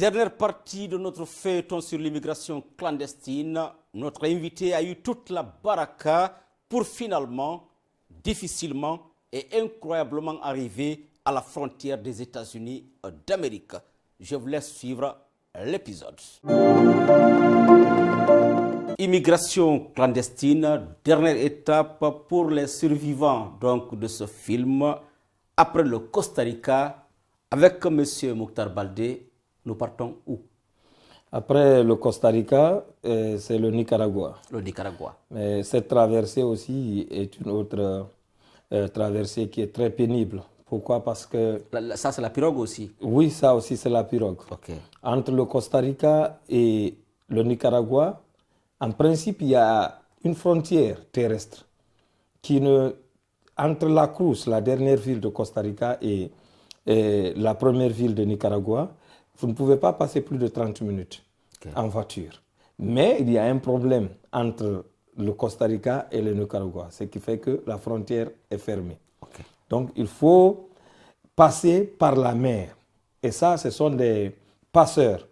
Dernière partie de notre feuilleton sur l'immigration clandestine. Notre invité a eu toute la baraka pour finalement, difficilement et incroyablement arriver à la frontière des États-Unis d'Amérique. Je vous laisse suivre l'épisode. Immigration clandestine, dernière étape pour les survivants donc, de ce film. Après le Costa Rica, avec M. Mokhtar Baldé, nous partons où? Après le Costa Rica, c'est le Nicaragua. Le Nicaragua. Mais cette traversée aussi est une autre traversée qui est très pénible. Pourquoi? Parce que... Ça, c'est la pirogue aussi? Oui, ça aussi, c'est la pirogue. Okay. Entre le Costa Rica et le Nicaragua, en principe, il y a une frontière terrestre qui entre La Cruz, la dernière ville de Costa Rica, et la première ville de Nicaragua, vous ne pouvez pas passer plus de 30 minutes en voiture. Mais il y a un problème entre le Costa Rica et le Nicaragua, ce qui fait que la frontière est fermée. Okay. Donc il faut passer par la mer. Et ça, ce sont des passeurs.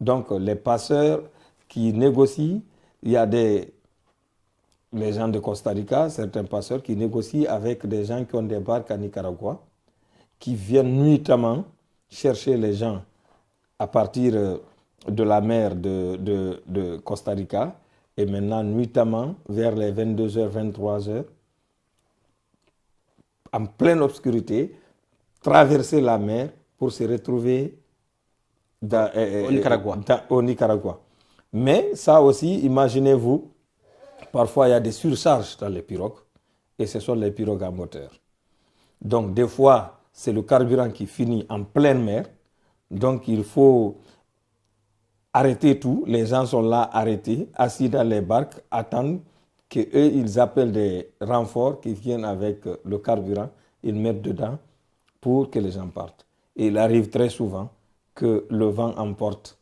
Donc les passeurs qui négocient, il y a les gens de Costa Rica, certains passeurs qui négocient avec des gens qui ont des barques à Nicaragua, qui viennent nuitamment chercher les gens à partir de la mer de Costa Rica, et maintenant nuitamment vers les 22h, 23h, en pleine obscurité, traverser la mer pour se retrouver au Nicaragua. Mais ça aussi, imaginez-vous, parfois il y a des surcharges dans les pirogues, et ce sont les pirogues à moteur. Donc des fois, c'est le carburant qui finit en pleine mer, donc il faut arrêter tout. Les gens sont là arrêtés, assis dans les barques, attendent qu'eux, ils appellent des renforts qui viennent avec le carburant, ils mettent dedans pour que les gens partent. Et il arrive très souvent que le vent emporte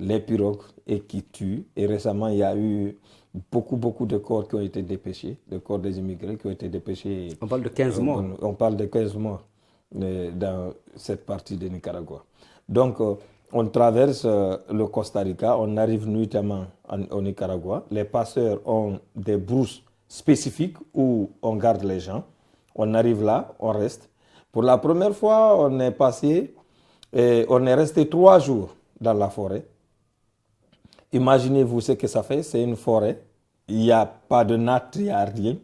les pirogues et qui tue. Et récemment, il y a eu beaucoup de corps qui ont été dépêchés, de corps des immigrés qui ont été dépêchés. On parle de 15 morts. On parle de 15 morts dans cette partie de Nicaragua. Donc, on traverse le Costa Rica, on arrive nuitamment au Nicaragua. Les passeurs ont des brousses spécifiques où on garde les gens. On arrive là, on reste. Pour la première fois, on est passé, on est resté 3 jours dans la forêt. Imaginez-vous ce que ça fait, c'est une forêt. Il n'y a pas de natte, il n'y a rien.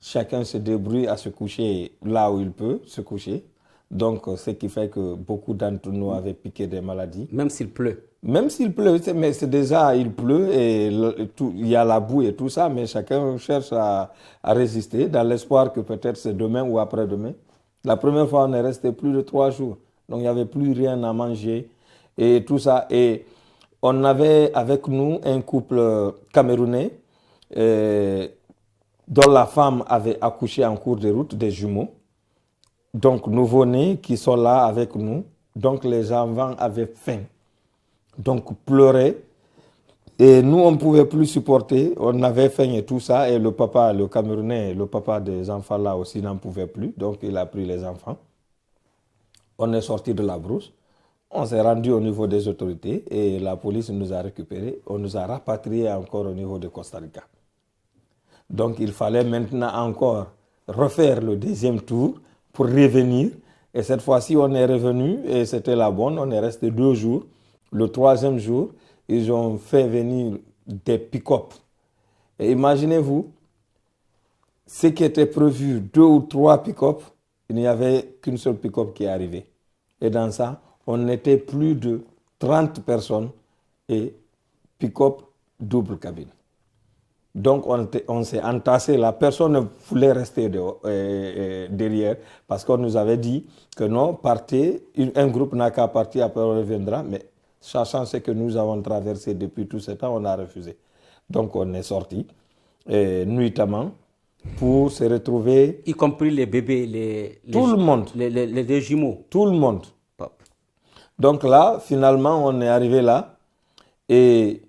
Chacun se débrouille à se coucher là où il peut se coucher. Donc, ce qui fait que beaucoup d'entre nous avaient piqué des maladies. Même s'il pleut? Même s'il pleut, mais c'est déjà, il pleut et il y a la boue et tout ça, mais chacun cherche à résister dans l'espoir que peut-être c'est demain ou après-demain. La première fois, on est resté plus de 3 jours. Donc, il n'y avait plus rien à manger et tout ça. Et on avait avec nous un couple camerounais dont la femme avait accouché en cours de route des jumeaux. Donc, nouveau-nés qui sont là avec nous. Donc, les enfants avaient faim. Donc, pleuraient. Et nous, on ne pouvait plus supporter. On avait faim et tout ça. Et le papa, le Camerounais, le papa des enfants là aussi n'en pouvait plus. Donc, il a pris les enfants. On est sorti de la brousse. On s'est rendu au niveau des autorités. Et la police nous a récupérés. On nous a rapatriés encore au niveau de Costa Rica. Donc, il fallait maintenant encore refaire le deuxième tour pour revenir. Et cette fois-ci, on est revenu et c'était la bonne. On est resté 2 jours. Le 3e jour, ils ont fait venir des pick-up. Et imaginez-vous, ce qui était prévu, 2 ou 3 pick-up, il n'y avait qu'une seule pick-up qui est arrivée. Et dans ça, on était plus de 30 personnes et pick-up double cabine. Donc, on s'est entassé là. Personne ne voulait rester derrière parce qu'on nous avait dit que non, partez. Un groupe n'a qu'à partir, après on reviendra. Mais sachant ce que nous avons traversé depuis tout ce temps, on a refusé. Donc, on est sorti nuitamment pour se retrouver. Y compris les bébés, tout le monde. Les 2 jumeaux. Tout le monde. Donc là, finalement, on est arrivé là. Et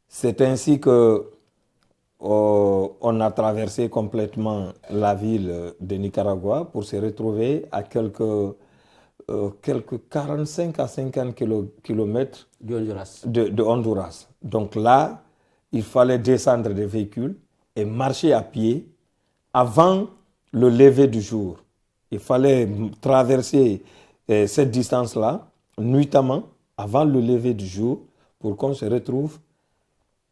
c'est ainsi que on a traversé complètement la ville de Nicaragua pour se retrouver à quelques quelques 45 à 50 kilomètres Du Honduras. de Honduras. Donc là, il fallait descendre des véhicules et marcher à pied avant le lever du jour. Il fallait traverser cette distance-là nuitamment avant le lever du jour pour qu'on se retrouve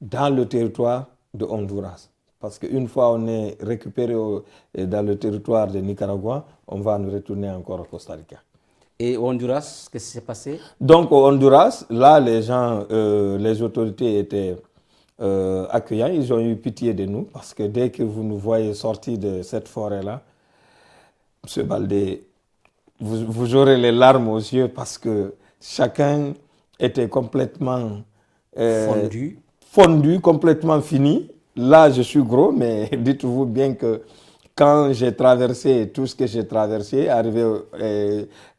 dans le territoire de Honduras. Parce qu'une fois on est récupéré dans le territoire de Nicaragua, on va nous retourner encore au Costa Rica. Et au Honduras, qu'est-ce qui s'est passé? Donc au Honduras, là, les gens, les autorités étaient accueillants. Ils ont eu pitié de nous parce que dès que vous nous voyez sortir de cette forêt-là, M. Baldé, vous aurez les larmes aux yeux parce que chacun était complètement fondu, complètement fini. Là, je suis gros, mais dites-vous bien que quand j'ai traversé tout ce que j'ai traversé, arrivé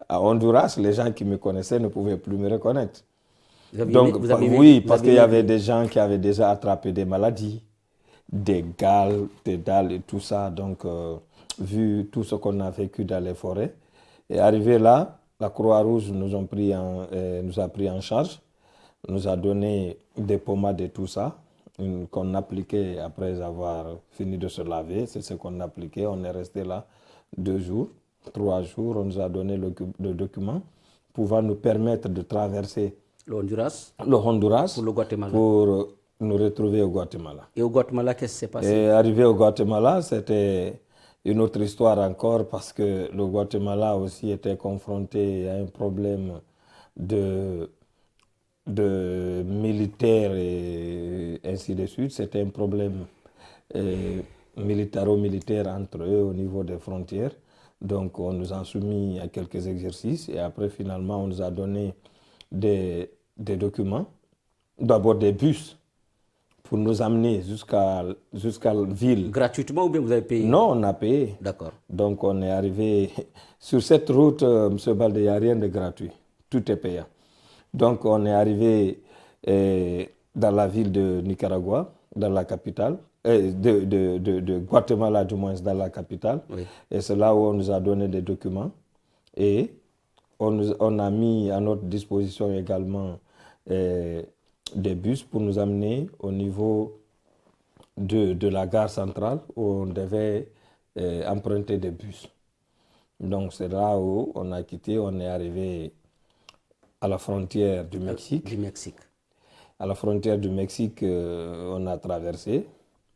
à Honduras, les gens qui me connaissaient ne pouvaient plus me reconnaître. Oui, parce qu'il y avait des gens qui avaient déjà attrapé des maladies, des galles, des dalles et tout ça. Donc, vu tout ce qu'on a vécu dans les forêts, et arrivé là, la Croix-Rouge nous a pris en charge, nous a donné des pommades et tout ça, qu'on appliquait après avoir fini de se laver. C'est ce qu'on appliquait. On est resté là 2 jours, 3 jours. On nous a donné le document pouvant nous permettre de traverser le Honduras pour le Guatemala. Pour nous retrouver au Guatemala. Et au Guatemala, qu'est-ce qui s'est passé? Et arrivé au Guatemala, c'était une autre histoire encore parce que le Guatemala aussi était confronté à un problème de militaires et ainsi de suite. C'était un problème militaro-militaire entre eux au niveau des frontières. Donc on nous a soumis à quelques exercices et après finalement on nous a donné des documents, d'abord des bus pour nous amener jusqu'à la ville. Gratuitement ou bien vous avez payé? Non, on a payé. D'accord. Donc on est arrivé sur cette route, M. Baldé, il n'y a rien de gratuit, tout est payant. Donc on est arrivé dans la ville de Nicaragua, dans la capitale, de Guatemala du moins, dans la capitale. Oui. Et c'est là où on nous a donné des documents et on a mis à notre disposition également des bus pour nous amener au niveau de la gare centrale où on devait emprunter des bus. Donc c'est là où on a quitté, on est arrivé à la frontière du Mexique. À la frontière du Mexique, on a traversé.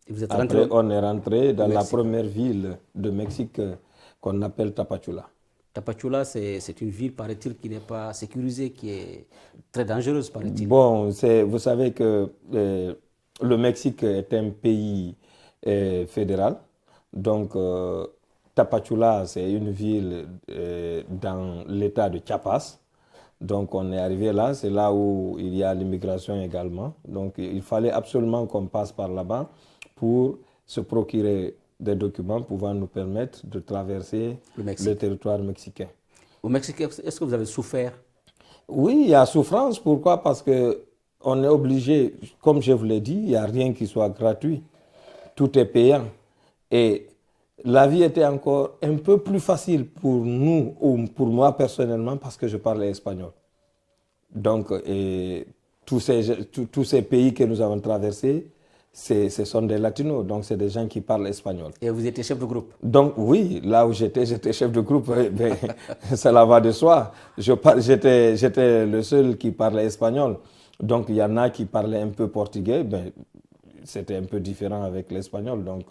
Et vous êtes Après, on est rentré dans la première ville de Mexique qu'on appelle Tapachula. Tapachula, c'est une ville, paraît-il, qui n'est pas sécurisée, qui est très dangereuse, paraît-il. Bon, vous savez que le Mexique est un pays fédéral. Donc, Tapachula, c'est une ville dans l'état de Chiapas. Donc, on est arrivé là, c'est là où il y a l'immigration également. Donc, il fallait absolument qu'on passe par là-bas pour se procurer des documents pouvant nous permettre de traverser le territoire mexicain. Au Mexique, est-ce que vous avez souffert? Oui, il y a souffrance. Pourquoi? Parce qu'on est obligé, comme je vous l'ai dit, il n'y a rien qui soit gratuit. Tout est payant. Et la vie était encore un peu plus facile pour nous, ou pour moi personnellement, parce que je parlais espagnol. Donc, tous ces pays que nous avons traversés, ce sont des latinos, donc c'est des gens qui parlent espagnol. Et vous étiez chef de groupe? Donc oui, là où j'étais chef de groupe, cela va de soi. J'étais le seul qui parlait espagnol. Donc il y en a qui parlaient un peu portugais, c'était un peu différent avec l'espagnol. Donc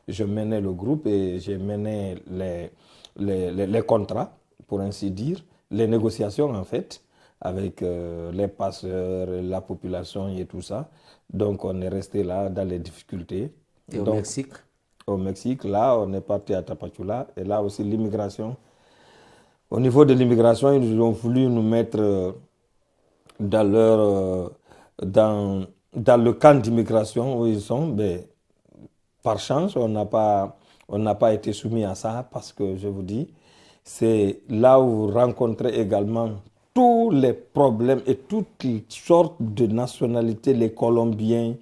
je menais le groupe et j'ai mené les contrats, pour ainsi dire, les négociations en fait, avec les passeurs, la population et tout ça. Donc on est resté là dans les difficultés. Et au Mexique? Au Mexique, là, on est parti à Tapachula. Et là aussi, l'immigration. Au niveau de l'immigration, ils ont voulu nous mettre dans le camp d'immigration où ils sont. Mais par chance, on n'a pas été soumis à ça parce que, je vous dis, c'est là où vous rencontrez également tous les problèmes et toutes sortes de nationalités, les Colombiens,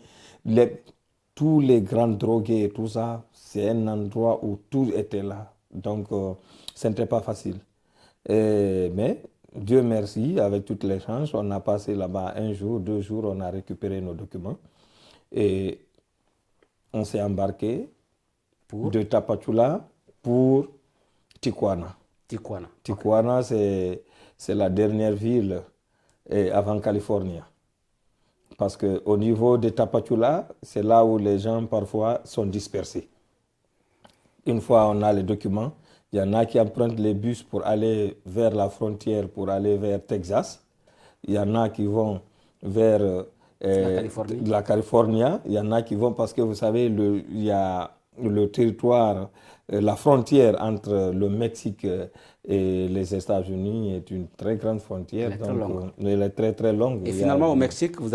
tous les grands drogués et tout ça. C'est un endroit où tout était là. Donc, ce n'était pas facile. Mais Dieu merci, avec toutes les chances, on a passé là-bas 1 jour, 2 jours, on a récupéré nos documents et on s'est embarqué de Tapachula pour Tijuana. Tijuana, c'est la dernière ville avant Californie. Parce qu'au niveau de Tapachula, c'est là où les gens parfois sont dispersés. Une fois on a les documents, il y en a qui empruntent les bus pour aller vers la frontière, pour aller vers Texas. Il y en a qui vont vers la Californie. Il y en a qui vont parce que vous savez, il y a le territoire, la frontière entre le Mexique et les États-Unis est une très grande frontière. Elle est très très longue. Et finalement, au Mexique, vous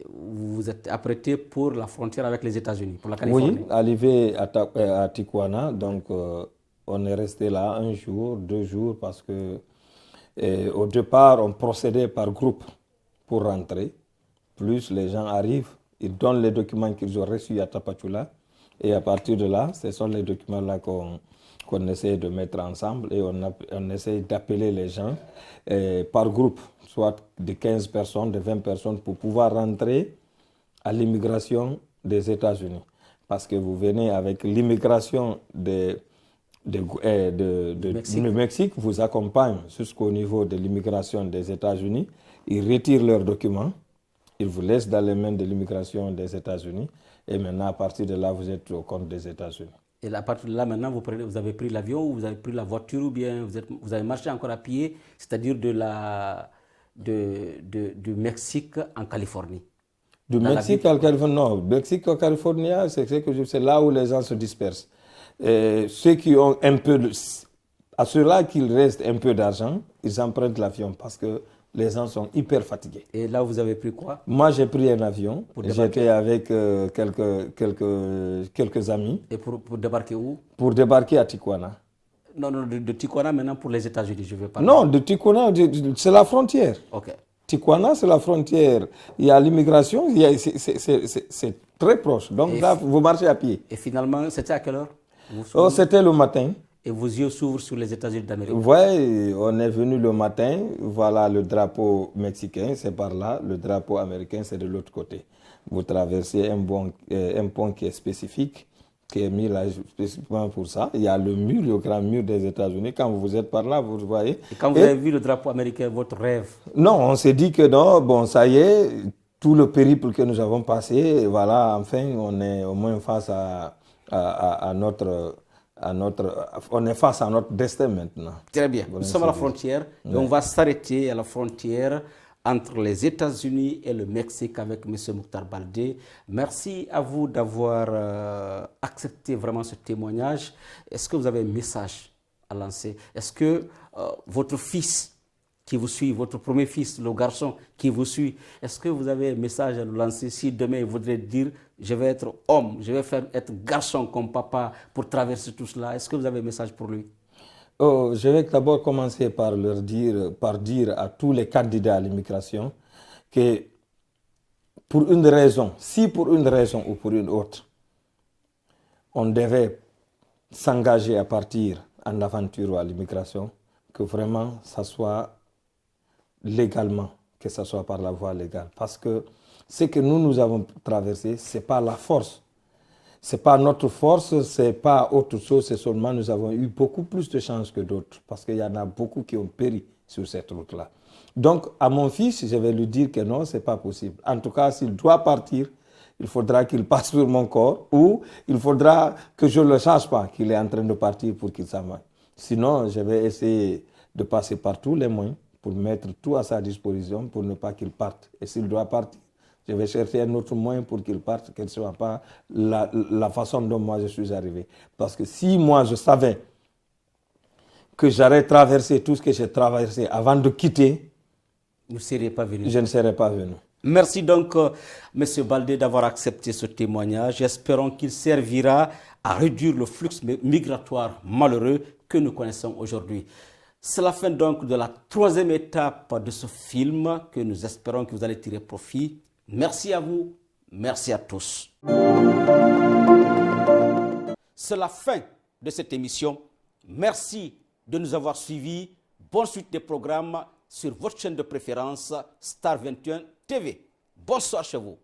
vous êtes apprêté pour la frontière avec les États-Unis, pour la Californie. Oui, arrivé à Tijuana, donc on est resté là 1 jour, 2 jours, parce que au départ, on procédait par groupe pour rentrer. Plus les gens arrivent, ils donnent les documents qu'ils ont reçus à Tapachula, et à partir de là, ce sont les documents-là qu'on essaie de mettre ensemble, et on essaie d'appeler les gens par groupe, soit de 15 personnes, de 20 personnes, pour pouvoir rentrer à l'immigration des États-Unis. Parce que vous venez avec l'immigration du Mexique, vous accompagne jusqu'au niveau de l'immigration des États-Unis, ils retirent leurs documents, ils vous laissent dans les mains de l'immigration des États-Unis, et maintenant à partir de là, vous êtes au compte des États-Unis. Et à partir de là, maintenant, vous avez pris l'avion, ou vous avez pris la voiture, ou bien vous avez marché encore à pied, c'est-à-dire du Mexique en Californie. Du Mexique à Californie, non. Mexique à Californie, c'est là où les gens se dispersent. Ceux qui ont un peu à ceux-là qu'il reste un peu d'argent, ils empruntent l'avion parce que les gens sont hyper fatigués. Et là, vous avez pris quoi? Moi, j'ai pris un avion. J'étais avec quelques amis. Et pour débarquer où? Pour débarquer à Tijuana. Non, de Tijuana maintenant pour les États-Unis, je veux parler. Non, de Tijuana, c'est la frontière. Ok. Tijuana, c'est la frontière. Il y a l'immigration, c'est très proche. Donc là, vous marchez à pied. Et finalement, c'était à quelle heure? C'était le matin. Et vos yeux s'ouvrent sur les États-Unis d'Amérique? Oui, on est venu le matin. Voilà le drapeau mexicain, c'est par là. Le drapeau américain, c'est de l'autre côté. Vous traversez un pont qui est spécifique, qui est mis là spécifiquement pour ça. Il y a le grand mur des États-Unis. Quand vous êtes par là, vous voyez. Et quand vous avez vu le drapeau américain, votre rêve? Non, on s'est dit que non, bon, ça y est, tout le périple que nous avons passé, voilà, enfin, on est au moins face on est face à notre destin maintenant. Très bien. Nous sommes à la frontière et on va s'arrêter à la frontière entre les États-Unis et le Mexique avec M. Mokhtar Baldé. Merci à vous d'avoir accepté vraiment ce témoignage. Est-ce que vous avez un message à lancer? Est-ce que votre fils qui vous suit, votre premier fils, le garçon qui vous suit, est-ce que vous avez un message à nous lancer si demain il voudrait dire « je vais être homme, je vais être garçon comme papa pour traverser tout cela », est-ce que vous avez un message pour lui? Je vais d'abord commencer par dire à tous les candidats à l'immigration que pour une raison, si pour une raison ou pour une autre, on devait s'engager à partir en aventure à l'immigration, que vraiment ça soit légalement, que ce soit par la voie légale. Parce que ce que nous avons traversé, ce n'est pas la force. Ce n'est pas notre force, ce n'est pas autre chose, c'est seulement nous avons eu beaucoup plus de chance que d'autres. Parce qu'il y en a beaucoup qui ont péri sur cette route-là. Donc, à mon fils, je vais lui dire que non, ce n'est pas possible. En tout cas, s'il doit partir, il faudra qu'il passe sur mon corps ou il faudra que je ne le sache pas qu'il est en train de partir pour qu'il s'en aille. Sinon, je vais essayer de passer par tous les moyens pour mettre tout à sa disposition pour ne pas qu'il parte. Et s'il doit partir, je vais chercher un autre moyen pour qu'il parte, qu'elle ne soit pas la façon dont moi je suis arrivé. Parce que si moi je savais que j'aurais traversé tout ce que j'ai traversé avant de quitter, je ne serais pas venu. Merci donc, M. Baldé, d'avoir accepté ce témoignage. Espérons qu'il servira à réduire le flux migratoire malheureux que nous connaissons aujourd'hui. C'est la fin donc de la 3e étape de ce film que nous espérons que vous allez tirer profit. Merci à vous, merci à tous. C'est la fin de cette émission. Merci de nous avoir suivis. Bonne suite des programmes sur votre chaîne de préférence Star 21 TV. Bonsoir chez vous.